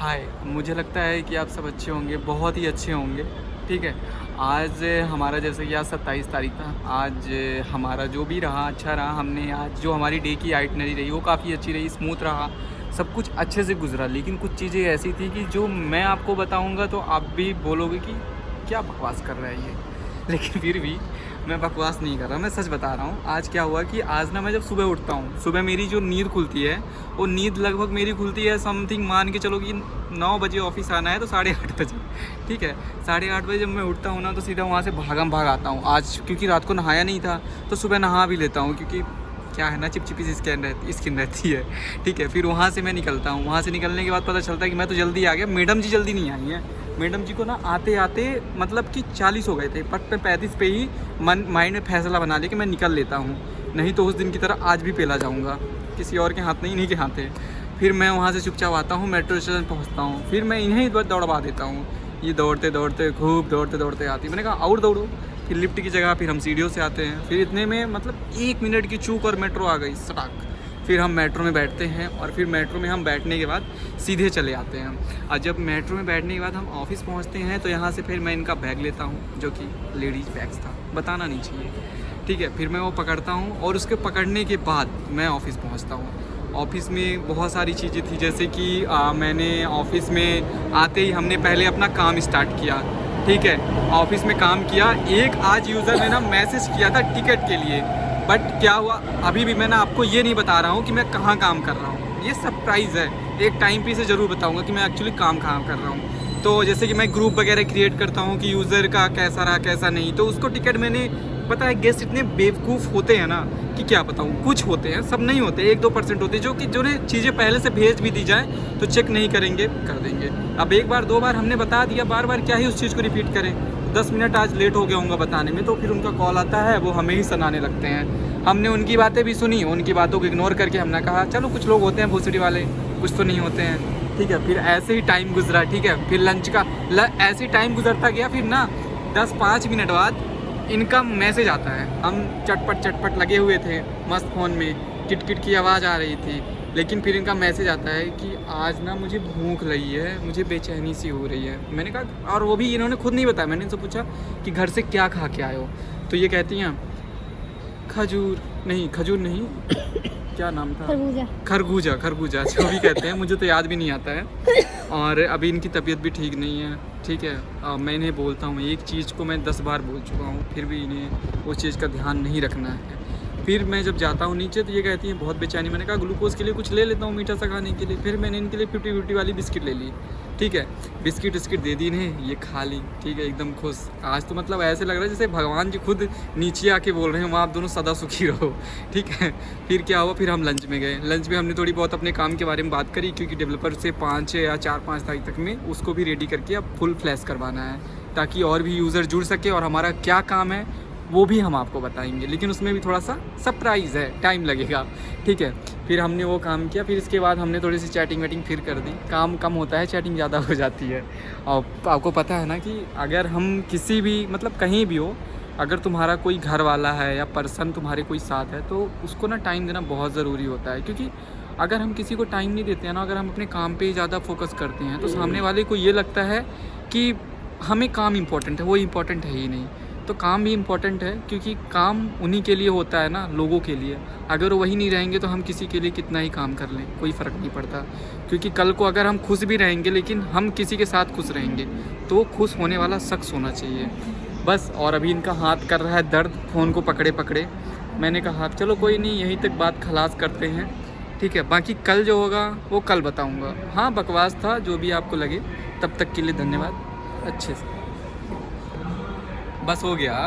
हाय, मुझे लगता है कि आप सब अच्छे होंगे, बहुत ही अच्छे होंगे। ठीक है, आज हमारा जैसे कि आज 27 तारीख था। आज हमारा जो भी रहा अच्छा रहा। हमने आज जो हमारी डे की आइटनरी रही वो काफ़ी अच्छी रही, स्मूथ रहा, सब कुछ अच्छे से गुजरा। लेकिन कुछ चीज़ें ऐसी थी कि जो मैं आपको बताऊंगा तो आप भी बोलोगे कि क्या बकवास कर रहा है ये। लेकिन फिर भी मैं बकवास नहीं कर रहा, मैं सच बता रहा हूँ। आज क्या हुआ कि आज ना मैं जब सुबह उठता हूँ, सुबह मेरी जो नींद खुलती है वो नींद लगभग मेरी खुलती है समथिंग, मान के चलो कि 9 बजे ऑफिस आना है तो 8:30 बजे। ठीक है, 8:30 बजे जब मैं उठता हूँ ना तो सीधा वहाँ से भागम भाग आता हूँ। आज क्योंकि रात को नहाया नहीं था तो सुबह नहा भी लेता हूँ, क्योंकि क्या है ना, चिपचिपी सी स्किन रहती है। ठीक है, फिर वहाँ से मैं निकलता हूँ। वहाँ से निकलने के बाद पता चलता है कि मैं तो जल्दी आ गया, मैडम जी जल्दी नहीं आई हैं। मैडम जी को ना आते आते मतलब कि 40 हो गए थे, बट मैं 35 पे ही माइंड में फैसला बना लिया कि मैं निकल लेता हूँ, नहीं तो उस दिन की तरह आज भी पेला जाऊँगा। किसी और के हाथ नहीं, इन्हीं के हाथ है। फिर मैं वहाँ से चुपचाप आता हूँ, मेट्रो स्टेशन पहुँचता हूँ, फिर मैं इन्हें दौड़वा देता हूँ। ये दौड़ते दौड़ते खूब दौड़ते दौड़ते आती, मैंने कहा और दौड़ो। फिर लिफ्ट की जगह फिर हम सीढ़ियों से आते हैं। फिर इतने में मतलब 1 मिनट की चूक और मेट्रो आ गई सटाक। फिर हम मेट्रो में बैठते हैं और फिर मेट्रो में हम बैठने के बाद सीधे चले आते हैं। और जब मेट्रो में बैठने के बाद हम ऑफिस पहुंचते हैं तो यहाँ से फिर मैं इनका बैग लेता हूँ, जो कि लेडीज़ बैग्स था, बताना नहीं चाहिए। ठीक है, फिर मैं वो पकड़ता हूँ और उसके पकड़ने के बाद मैं ऑफिस पहुँचता हूँ। ऑफिस में बहुत सारी चीज़ें थी, जैसे कि मैंने ऑफिस में आते ही हमने पहले अपना काम स्टार्ट किया। ठीक है, ऑफिस में काम किया। एक आज यूज़र ने ना मैसेज किया था टिकट के लिए, बट क्या हुआ अभी भी मैं ना आपको ये नहीं बता रहा हूँ कि मैं कहाँ काम कर रहा हूँ, ये सरप्राइज़ है। एक टाइम पे से ज़रूर बताऊँगा कि मैं एक्चुअली काम कहाँ कर रहा हूँ। तो जैसे कि मैं ग्रुप वगैरह क्रिएट करता हूँ कि यूज़र का कैसा रहा कैसा नहीं, तो उसको टिकट मैंने, पता है गेस्ट इतने बेवकूफ़ होते हैं ना कि क्या बताऊँ, कुछ होते हैं, सब नहीं होते, 1-2% होते हैं जो कि जिन्हें चीज़ें पहले से भेज भी दी जाए तो चेक नहीं करेंगे, कर देंगे। अब एक बार 2 बार हमने बता दिया, बार बार क्या ही उस चीज़ को रिपीट करें। 10 मिनट आज लेट हो गया होगा बताने में, तो फिर उनका कॉल आता है, वो हमें ही सुनाने लगते हैं। हमने उनकी बातें भी सुनी, उनकी बातों को इग्नोर करके हमने कहा चलो कुछ लोग होते हैं भोसड़ी वाले, कुछ तो नहीं होते हैं। ठीक है, फिर ऐसे ही टाइम गुजरा। ठीक है, फिर लंच का ऐसे ही टाइम गुजरता गया। फिर ना 10-5 मिनट बाद इनका मैसेज आता है। हम चटपट लगे हुए थे मस्त फ़ोन में, किटकिट की आवाज़ आ रही थी, लेकिन फिर इनका मैसेज आता है कि आज ना मुझे भूख लगी है, मुझे बेचैनी सी हो रही है। मैंने कहा, और वो भी इन्होंने खुद नहीं बताया, मैंने इनसे पूछा कि घर से क्या खा के आए हो, तो ये कहती हैं खजूर नहीं क्या नाम था, खरबूजा जो भी कहते हैं, मुझे तो याद भी नहीं आता है। और अभी इनकी तबीयत भी ठीक नहीं है। ठीक है, मैं इन्हें बोलता हूँ एक चीज़ को मैं 10 बार बोल चुका हूँ, फिर भी इन्हें उस चीज़ का ध्यान नहीं रखना है। फिर मैं जब जाता हूँ नीचे तो ये कहती हैं बहुत बेचैनी। मैंने कहा ग्लूकोज़ के लिए कुछ ले लेता हूँ मीठा सा खाने के लिए। फिर मैंने इनके लिए 50-50 वाली बिस्किट ले ली। ठीक है, बिस्किट दे दी इन्हें, ये खा ली। ठीक है, एकदम खुश। आज तो मतलब ऐसे लग रहा है जैसे भगवान जी खुद नीचे आके बोल रहे हैं वहाँ आप दोनों सदा सुखी रहो। ठीक है, फिर क्या हुआ, फिर हम लंच में गए। लंच में हमने थोड़ी बहुत अपने काम के बारे में बात करी, क्योंकि डेवलपर से 5 या 4-5 तारीख तक में उसको भी रेडी करके अब फुल फ्लैश करवाना है, ताकि और भी यूज़र जुड़ सके और हमारा क्या काम है वो भी हम आपको बताएंगे। लेकिन उसमें भी थोड़ा सा सरप्राइज़ है, टाइम लगेगा। ठीक है, फिर हमने वो काम किया। फिर इसके बाद हमने थोड़ी सी चैटिंग वेटिंग फिर कर दी। काम कम होता है, चैटिंग ज़्यादा हो जाती है। और आपको पता है ना कि अगर हम किसी भी मतलब कहीं भी हो, अगर तुम्हारा कोई घर वाला है या पर्सन तुम्हारे कोई साथ है तो उसको ना टाइम देना बहुत ज़रूरी होता है। क्योंकि अगर हम किसी को टाइम नहीं देते हैं ना, अगर हम अपने काम पे ज़्यादा फोकस करते हैं तो सामने वाले को ये लगता है कि हमें काम इम्पोर्टेंट है, वो इम्पोर्टेंट है ही नहीं। तो काम भी इम्पोर्टेंट है, क्योंकि काम उन्हीं के लिए होता है ना, लोगों के लिए। अगर वही नहीं रहेंगे तो हम किसी के लिए कितना ही काम कर लें, कोई फ़र्क नहीं पड़ता। क्योंकि कल को अगर हम खुश भी रहेंगे लेकिन हम किसी के साथ खुश रहेंगे तो वो खुश होने वाला शख्स होना चाहिए बस। और अभी इनका हाथ कर रहा है दर्द फ़ोन को पकड़े। मैंने कहा चलो कोई नहीं, यहीं तक बात खलास करते हैं। ठीक है, बाकी कल जो होगा वो कल बताऊँगा। हाँ, बकवास था, जो भी आपको लगे। तब तक के लिए धन्यवाद, अच्छे से बस हो गया।